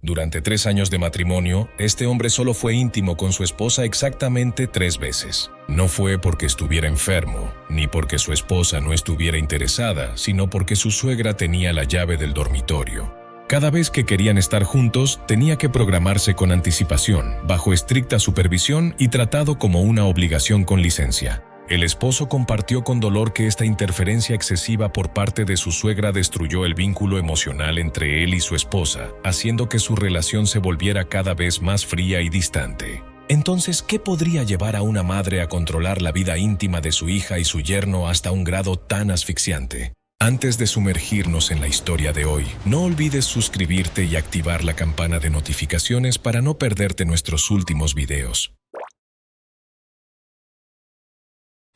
Durante 3 años de matrimonio, este hombre solo fue íntimo con su esposa exactamente 3 veces. No fue porque estuviera enfermo, ni porque su esposa no estuviera interesada, sino porque su suegra tenía la llave del dormitorio. Cada vez que querían estar juntos, tenía que programarse con anticipación, bajo estricta supervisión y tratado como una obligación con licencia. El esposo compartió con dolor que esta interferencia excesiva por parte de su suegra destruyó el vínculo emocional entre él y su esposa, haciendo que su relación se volviera cada vez más fría y distante. Entonces, ¿qué podría llevar a una madre a controlar la vida íntima de su hija y su yerno hasta un grado tan asfixiante? Antes de sumergirnos en la historia de hoy, no olvides suscribirte y activar la campana de notificaciones para no perderte nuestros últimos videos.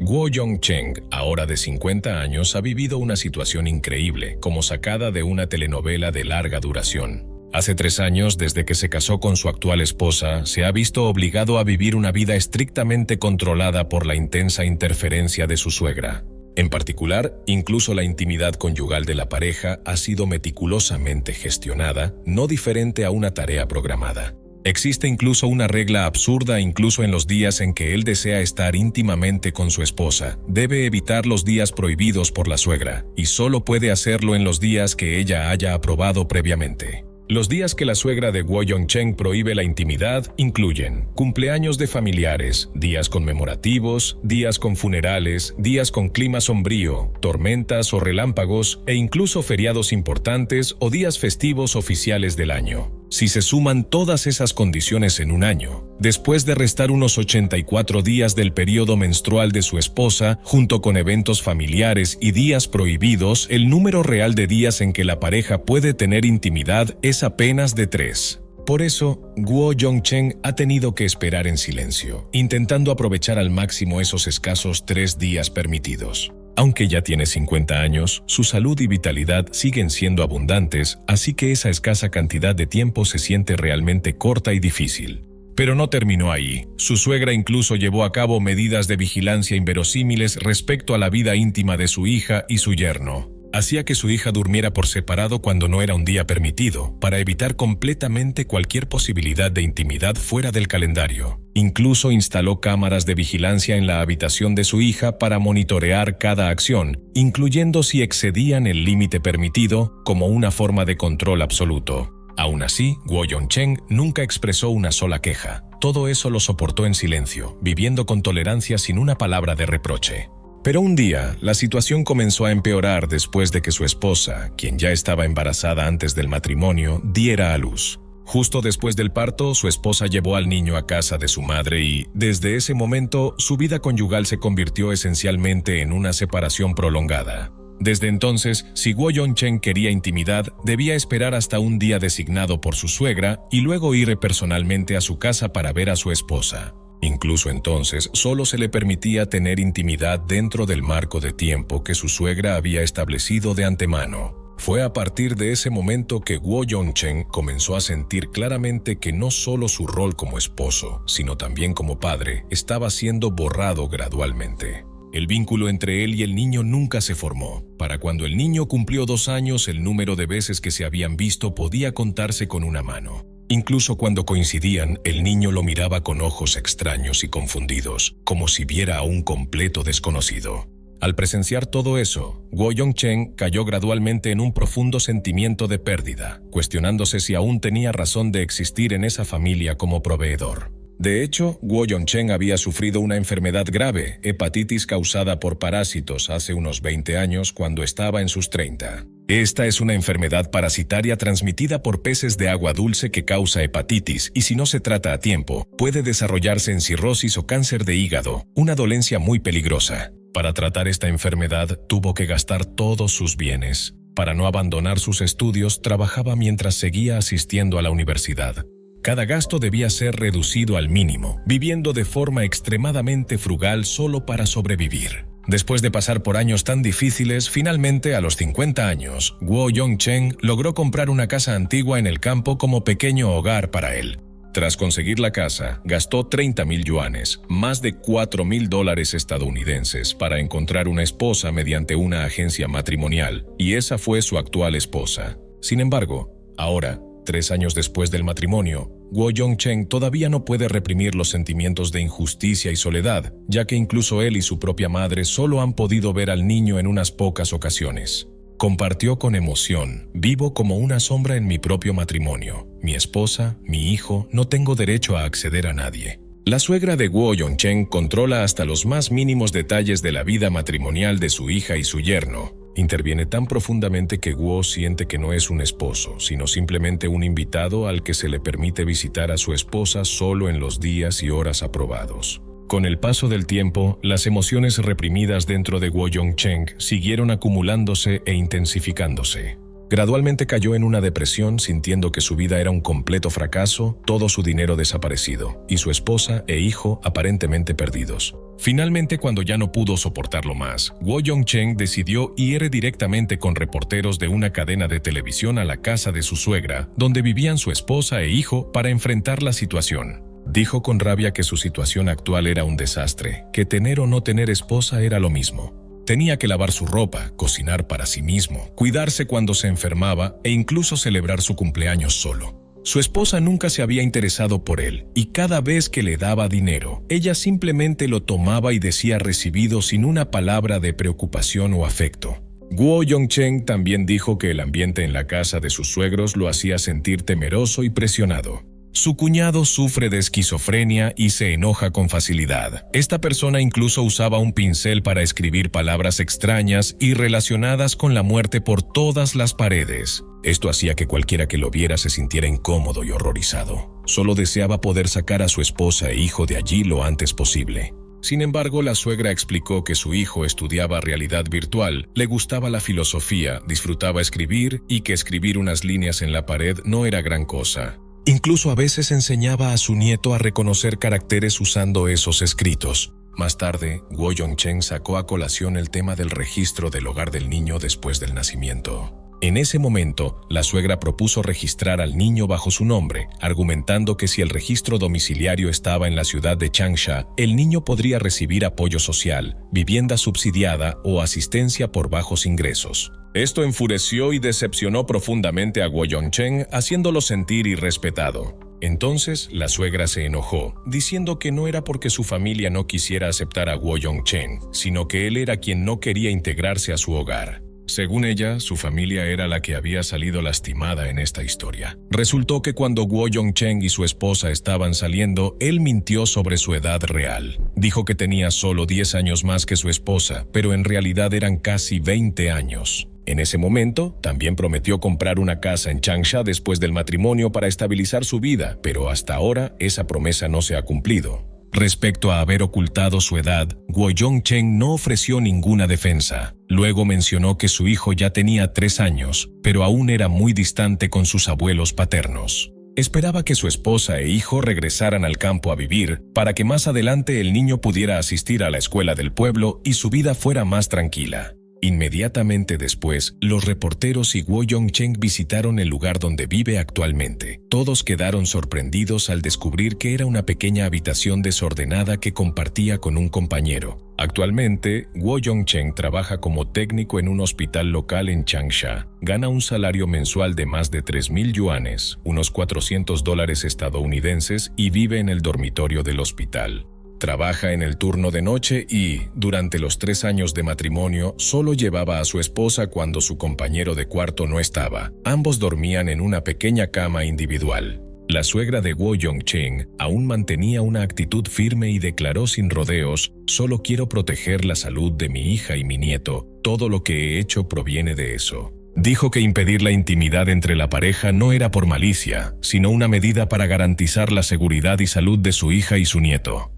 Guo Yongcheng, ahora de 50 años, ha vivido una situación increíble, como sacada de una telenovela de larga duración. Hace 3 años, desde que se casó con su actual esposa, se ha visto obligado a vivir una vida estrictamente controlada por la intensa interferencia de su suegra. En particular, incluso la intimidad conyugal de la pareja ha sido meticulosamente gestionada, no diferente a una tarea programada. Existe incluso una regla absurda incluso en los días en que él desea estar íntimamente con su esposa. Debe evitar los días prohibidos por la suegra, y solo puede hacerlo en los días que ella haya aprobado previamente. Los días que la suegra de Guo Yongcheng prohíbe la intimidad incluyen cumpleaños de familiares, días conmemorativos, días con funerales, días con clima sombrío, tormentas o relámpagos e incluso feriados importantes o días festivos oficiales del año. Si se suman todas esas condiciones en un año, después de restar unos 84 días del periodo menstrual de su esposa, junto con eventos familiares y días prohibidos, el número real de días en que la pareja puede tener intimidad es apenas de 3. Por eso, Guo Yongcheng ha tenido que esperar en silencio, intentando aprovechar al máximo esos escasos 3 días permitidos. Aunque ya tiene 50 años, su salud y vitalidad siguen siendo abundantes, así que esa escasa cantidad de tiempo se siente realmente corta y difícil. Pero no terminó ahí. Su suegra incluso llevó a cabo medidas de vigilancia inverosímiles respecto a la vida íntima de su hija y su yerno. Hacía que su hija durmiera por separado cuando no era un día permitido, para evitar completamente cualquier posibilidad de intimidad fuera del calendario. Incluso instaló cámaras de vigilancia en la habitación de su hija para monitorear cada acción, incluyendo si excedían el límite permitido, como una forma de control absoluto. Aún así, Guo Yongcheng nunca expresó una sola queja. Todo eso lo soportó en silencio, viviendo con tolerancia sin una palabra de reproche. Pero un día, la situación comenzó a empeorar después de que su esposa, quien ya estaba embarazada antes del matrimonio, diera a luz. Justo después del parto, su esposa llevó al niño a casa de su madre y, desde ese momento, su vida conyugal se convirtió esencialmente en una separación prolongada. Desde entonces, si Guo Yongcheng quería intimidad, debía esperar hasta un día designado por su suegra y luego ir personalmente a su casa para ver a su esposa. Incluso entonces, solo se le permitía tener intimidad dentro del marco de tiempo que su suegra había establecido de antemano. Fue a partir de ese momento que Guo Yongcheng comenzó a sentir claramente que no solo su rol como esposo, sino también como padre, estaba siendo borrado gradualmente. El vínculo entre él y el niño nunca se formó. Para cuando el niño cumplió 2 años, el número de veces que se habían visto podía contarse con una mano. Incluso cuando coincidían, el niño lo miraba con ojos extraños y confundidos, como si viera a un completo desconocido. Al presenciar todo eso, Guo Yongcheng cayó gradualmente en un profundo sentimiento de pérdida, cuestionándose si aún tenía razón de existir en esa familia como proveedor. De hecho, Guo Yongcheng había sufrido una enfermedad grave, hepatitis causada por parásitos, hace unos 20 años cuando estaba en sus 30. Esta es una enfermedad parasitaria transmitida por peces de agua dulce que causa hepatitis y si no se trata a tiempo, puede desarrollarse en cirrosis o cáncer de hígado, una dolencia muy peligrosa. Para tratar esta enfermedad, tuvo que gastar todos sus bienes. Para no abandonar sus estudios, trabajaba mientras seguía asistiendo a la universidad. Cada gasto debía ser reducido al mínimo, viviendo de forma extremadamente frugal solo para sobrevivir. Después de pasar por años tan difíciles, finalmente a los 50 años, Guo Yongcheng logró comprar una casa antigua en el campo como pequeño hogar para él. Tras conseguir la casa, gastó 30,000 yuanes, más de $4,000 estadounidenses, para encontrar una esposa mediante una agencia matrimonial, y esa fue su actual esposa. Sin embargo, ahora, 3 años después del matrimonio, Guo Yongcheng todavía no puede reprimir los sentimientos de injusticia y soledad, ya que incluso él y su propia madre solo han podido ver al niño en unas pocas ocasiones. Compartió con emoción: vivo como una sombra en mi propio matrimonio. Mi esposa, mi hijo, no tengo derecho a acceder a nadie. La suegra de Guo Yongcheng controla hasta los más mínimos detalles de la vida matrimonial de su hija y su yerno. Interviene tan profundamente que Guo siente que no es un esposo, sino simplemente un invitado al que se le permite visitar a su esposa solo en los días y horas aprobados. Con el paso del tiempo, las emociones reprimidas dentro de Guo Yongcheng siguieron acumulándose e intensificándose. Gradualmente cayó en una depresión, sintiendo que su vida era un completo fracaso, todo su dinero desaparecido, y su esposa e hijo aparentemente perdidos. Finalmente, cuando ya no pudo soportarlo más, Guo Yongcheng decidió ir directamente con reporteros de una cadena de televisión a la casa de su suegra, donde vivían su esposa e hijo, para enfrentar la situación. Dijo con rabia que su situación actual era un desastre, que tener o no tener esposa era lo mismo. Tenía que lavar su ropa, cocinar para sí mismo, cuidarse cuando se enfermaba e incluso celebrar su cumpleaños solo. Su esposa nunca se había interesado por él, y cada vez que le daba dinero, ella simplemente lo tomaba y decía recibido sin una palabra de preocupación o afecto. Guo Yongcheng también dijo que el ambiente en la casa de sus suegros lo hacía sentir temeroso y presionado. Su cuñado sufre de esquizofrenia y se enoja con facilidad. Esta persona incluso usaba un pincel para escribir palabras extrañas y relacionadas con la muerte por todas las paredes. Esto hacía que cualquiera que lo viera se sintiera incómodo y horrorizado. Solo deseaba poder sacar a su esposa e hijo de allí lo antes posible. Sin embargo, la suegra explicó que su hijo estudiaba realidad virtual, le gustaba la filosofía, disfrutaba escribir y que escribir unas líneas en la pared no era gran cosa. Incluso a veces enseñaba a su nieto a reconocer caracteres usando esos escritos. Más tarde, Guo Yongcheng sacó a colación el tema del registro del hogar del niño después del nacimiento. En ese momento, la suegra propuso registrar al niño bajo su nombre, argumentando que si el registro domiciliario estaba en la ciudad de Changsha, el niño podría recibir apoyo social, vivienda subsidiada o asistencia por bajos ingresos. Esto enfureció y decepcionó profundamente a Guo Yongcheng, haciéndolo sentir irrespetado. Entonces, la suegra se enojó, diciendo que no era porque su familia no quisiera aceptar a Guo Yongcheng, sino que él era quien no quería integrarse a su hogar. Según ella, su familia era la que había salido lastimada en esta historia. Resultó que cuando Guo Yongcheng y su esposa estaban saliendo, él mintió sobre su edad real. Dijo que tenía solo 10 años más que su esposa, pero en realidad eran casi 20 años. En ese momento, también prometió comprar una casa en Changsha después del matrimonio para estabilizar su vida, pero hasta ahora esa promesa no se ha cumplido. Respecto a haber ocultado su edad, Guo Yongcheng no ofreció ninguna defensa. Luego mencionó que su hijo ya tenía 3 años, pero aún era muy distante con sus abuelos paternos. Esperaba que su esposa e hijo regresaran al campo a vivir, para que más adelante el niño pudiera asistir a la escuela del pueblo y su vida fuera más tranquila. Inmediatamente después, los reporteros y Guo Yongcheng visitaron el lugar donde vive actualmente. Todos quedaron sorprendidos al descubrir que era una pequeña habitación desordenada que compartía con un compañero. Actualmente, Guo Yongcheng trabaja como técnico en un hospital local en Changsha. Gana un salario mensual de más de 3,000 yuanes, unos $400 estadounidenses, y vive en el dormitorio del hospital. Trabaja en el turno de noche y, durante los 3 años de matrimonio, solo llevaba a su esposa cuando su compañero de cuarto no estaba. Ambos dormían en una pequeña cama individual. La suegra de Guo Yongcheng aún mantenía una actitud firme y declaró sin rodeos: «Solo quiero proteger la salud de mi hija y mi nieto. Todo lo que he hecho proviene de eso». Dijo que impedir la intimidad entre la pareja no era por malicia, sino una medida para garantizar la seguridad y salud de su hija y su nieto.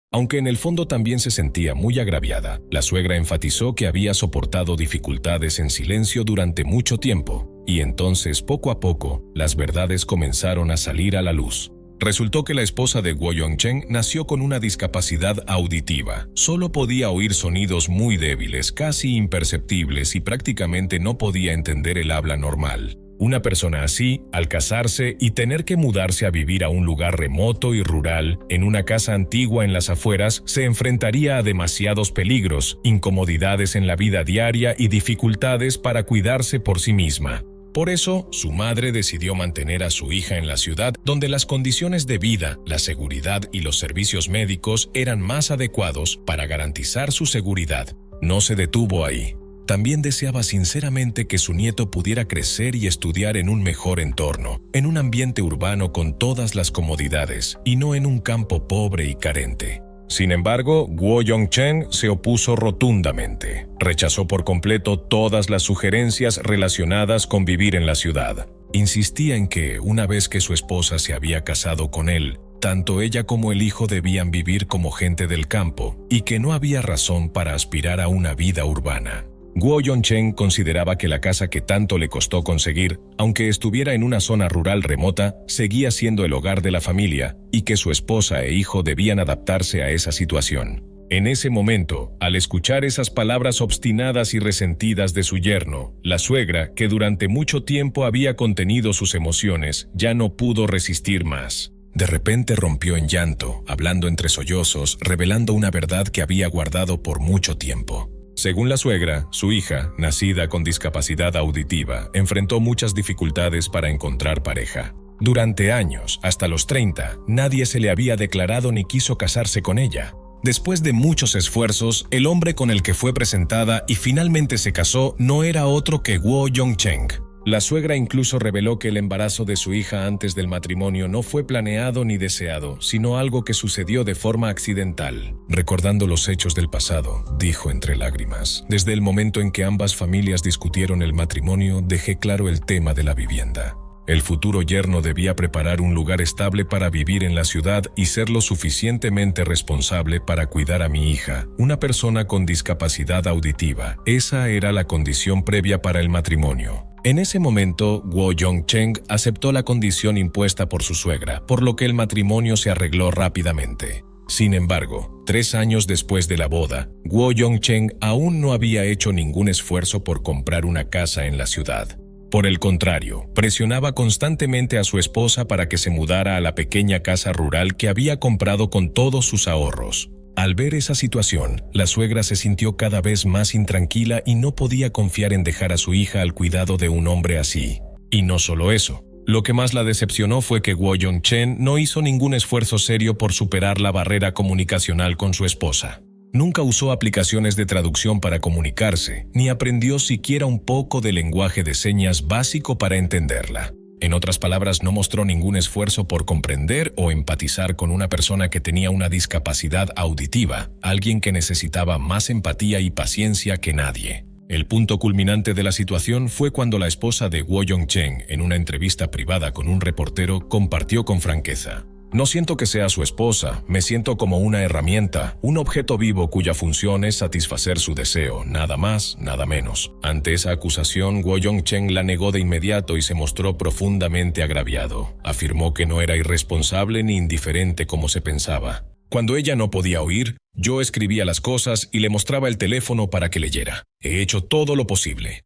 Aunque en el fondo también se sentía muy agraviada, la suegra enfatizó que había soportado dificultades en silencio durante mucho tiempo, y entonces poco a poco, las verdades comenzaron a salir a la luz. Resultó que la esposa de Guo Yongcheng nació con una discapacidad auditiva. Solo podía oír sonidos muy débiles, casi imperceptibles, y prácticamente no podía entender el habla normal. Una persona así, al casarse y tener que mudarse a vivir a un lugar remoto y rural, en una casa antigua en las afueras, se enfrentaría a demasiados peligros, incomodidades en la vida diaria y dificultades para cuidarse por sí misma. Por eso, su madre decidió mantener a su hija en la ciudad, donde las condiciones de vida, la seguridad y los servicios médicos eran más adecuados para garantizar su seguridad. No se detuvo ahí. También deseaba sinceramente que su nieto pudiera crecer y estudiar en un mejor entorno, en un ambiente urbano con todas las comodidades, y no en un campo pobre y carente. Sin embargo, Guo Yongchen se opuso rotundamente. Rechazó por completo todas las sugerencias relacionadas con vivir en la ciudad. Insistía en que, una vez que su esposa se había casado con él, tanto ella como el hijo debían vivir como gente del campo, y que no había razón para aspirar a una vida urbana. Guo Yongchen consideraba que la casa que tanto le costó conseguir, aunque estuviera en una zona rural remota, seguía siendo el hogar de la familia y que su esposa e hijo debían adaptarse a esa situación. En ese momento, al escuchar esas palabras obstinadas y resentidas de su yerno, la suegra, que durante mucho tiempo había contenido sus emociones, ya no pudo resistir más. De repente rompió en llanto, hablando entre sollozos, revelando una verdad que había guardado por mucho tiempo. Según la suegra, su hija, nacida con discapacidad auditiva, enfrentó muchas dificultades para encontrar pareja. Durante años, hasta los 30, nadie se le había declarado ni quiso casarse con ella. Después de muchos esfuerzos, el hombre con el que fue presentada y finalmente se casó no era otro que Guo Yongchen. La suegra incluso reveló que el embarazo de su hija antes del matrimonio no fue planeado ni deseado, sino algo que sucedió de forma accidental. Recordando los hechos del pasado, dijo entre lágrimas: desde el momento en que ambas familias discutieron el matrimonio, dejé claro el tema de la vivienda. El futuro yerno debía preparar un lugar estable para vivir en la ciudad y ser lo suficientemente responsable para cuidar a mi hija, una persona con discapacidad auditiva. Esa era la condición previa para el matrimonio. En ese momento, Guo Yongchen aceptó la condición impuesta por su suegra, por lo que el matrimonio se arregló rápidamente. Sin embargo, 3 años después de la boda, Guo Yongchen aún no había hecho ningún esfuerzo por comprar una casa en la ciudad. Por el contrario, presionaba constantemente a su esposa para que se mudara a la pequeña casa rural que había comprado con todos sus ahorros. Al ver esa situación, la suegra se sintió cada vez más intranquila y no podía confiar en dejar a su hija al cuidado de un hombre así. Y no solo eso. Lo que más la decepcionó fue que Guo Yongchen no hizo ningún esfuerzo serio por superar la barrera comunicacional con su esposa. Nunca usó aplicaciones de traducción para comunicarse, ni aprendió siquiera un poco de lenguaje de señas básico para entenderla. En otras palabras, no mostró ningún esfuerzo por comprender o empatizar con una persona que tenía una discapacidad auditiva, alguien que necesitaba más empatía y paciencia que nadie. El punto culminante de la situación fue cuando la esposa de Guo Yongchen, en una entrevista privada con un reportero, compartió con franqueza: no siento que sea su esposa, me siento como una herramienta, un objeto vivo cuya función es satisfacer su deseo, nada más, nada menos. Ante esa acusación, Guo Yongchen la negó de inmediato y se mostró profundamente agraviado. Afirmó que no era irresponsable ni indiferente como se pensaba. Cuando ella no podía oír, yo escribía las cosas y le mostraba el teléfono para que leyera. He hecho todo lo posible.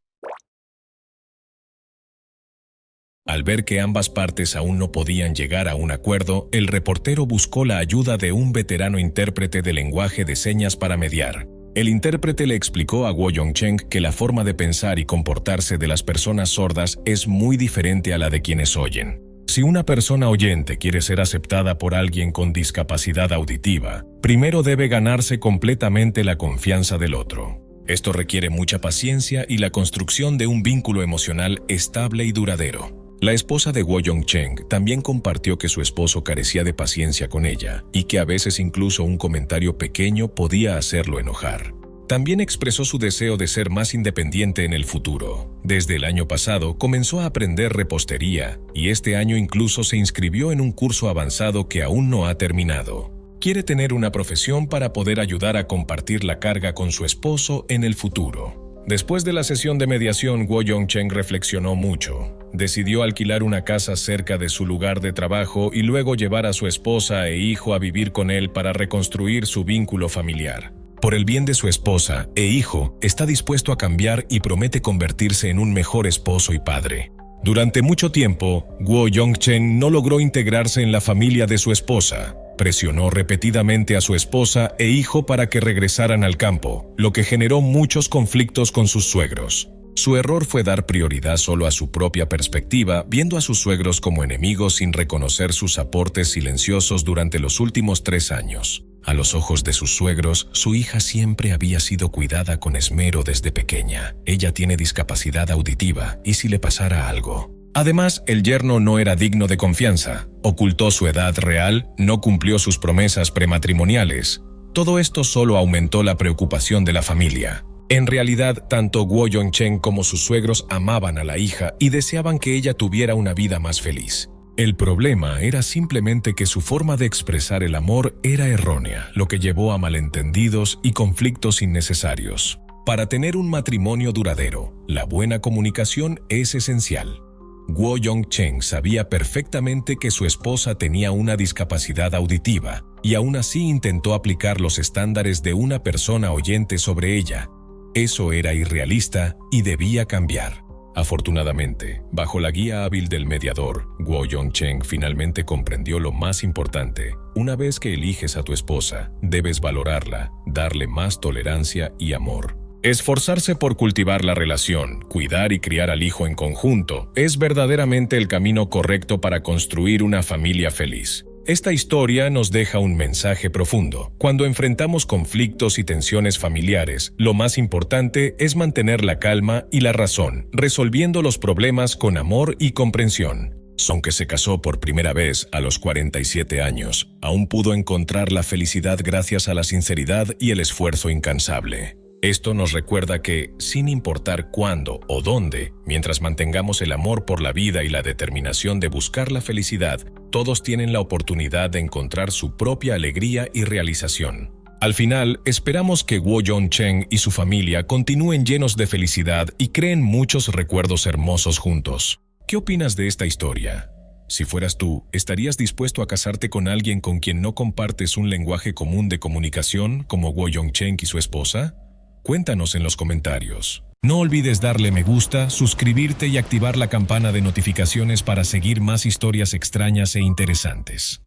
Al ver que ambas partes aún no podían llegar a un acuerdo, el reportero buscó la ayuda de un veterano intérprete de lenguaje de señas para mediar. El intérprete le explicó a Guo Yongchen que la forma de pensar y comportarse de las personas sordas es muy diferente a la de quienes oyen. Si una persona oyente quiere ser aceptada por alguien con discapacidad auditiva, primero debe ganarse completamente la confianza del otro. Esto requiere mucha paciencia y la construcción de un vínculo emocional estable y duradero. La esposa de Guo Yongchen también compartió que su esposo carecía de paciencia con ella y que a veces incluso un comentario pequeño podía hacerlo enojar. También expresó su deseo de ser más independiente en el futuro. Desde el año pasado comenzó a aprender repostería y este año incluso se inscribió en un curso avanzado que aún no ha terminado. Quiere tener una profesión para poder ayudar a compartir la carga con su esposo en el futuro. Después de la sesión de mediación, Guo Yongchen reflexionó mucho. Decidió alquilar una casa cerca de su lugar de trabajo y luego llevar a su esposa e hijo a vivir con él para reconstruir su vínculo familiar. Por el bien de su esposa e hijo, está dispuesto a cambiar y promete convertirse en un mejor esposo y padre. Durante mucho tiempo, Guo Yongchen no logró integrarse en la familia de su esposa. Presionó repetidamente a su esposa e hijo para que regresaran al campo, lo que generó muchos conflictos con sus suegros. Su error fue dar prioridad solo a su propia perspectiva, viendo a sus suegros como enemigos sin reconocer sus aportes silenciosos durante los últimos 3 años. A los ojos de sus suegros, su hija siempre había sido cuidada con esmero desde pequeña. Ella tiene discapacidad auditiva, y si le pasara algo. Además, el yerno no era digno de confianza, ocultó su edad real, no cumplió sus promesas prematrimoniales. Todo esto solo aumentó la preocupación de la familia. En realidad, tanto Guo Yongchen como sus suegros amaban a la hija y deseaban que ella tuviera una vida más feliz. El problema era simplemente que su forma de expresar el amor era errónea, lo que llevó a malentendidos y conflictos innecesarios. Para tener un matrimonio duradero, la buena comunicación es esencial. Guo Yongchen sabía perfectamente que su esposa tenía una discapacidad auditiva y aún así intentó aplicar los estándares de una persona oyente sobre ella. Eso era irrealista y debía cambiar. Afortunadamente, bajo la guía hábil del mediador, Guo Yongchen finalmente comprendió lo más importante. Una vez que eliges a tu esposa, debes valorarla, darle más tolerancia y amor. Esforzarse por cultivar la relación, cuidar y criar al hijo en conjunto, es verdaderamente el camino correcto para construir una familia feliz. Esta historia nos deja un mensaje profundo. Cuando enfrentamos conflictos y tensiones familiares, lo más importante es mantener la calma y la razón, resolviendo los problemas con amor y comprensión. Song, que se casó por primera vez a los 47 años, aún pudo encontrar la felicidad gracias a la sinceridad y el esfuerzo incansable. Esto nos recuerda que, sin importar cuándo o dónde, mientras mantengamos el amor por la vida y la determinación de buscar la felicidad, todos tienen la oportunidad de encontrar su propia alegría y realización. Al final, esperamos que Guo Yongchen y su familia continúen llenos de felicidad y creen muchos recuerdos hermosos juntos. ¿Qué opinas de esta historia? Si fueras tú, ¿estarías dispuesto a casarte con alguien con quien no compartes un lenguaje común de comunicación como Guo Yongchen y su esposa? Cuéntanos en los comentarios. No olvides darle me gusta, suscribirte y activar la campana de notificaciones para seguir más historias extrañas e interesantes.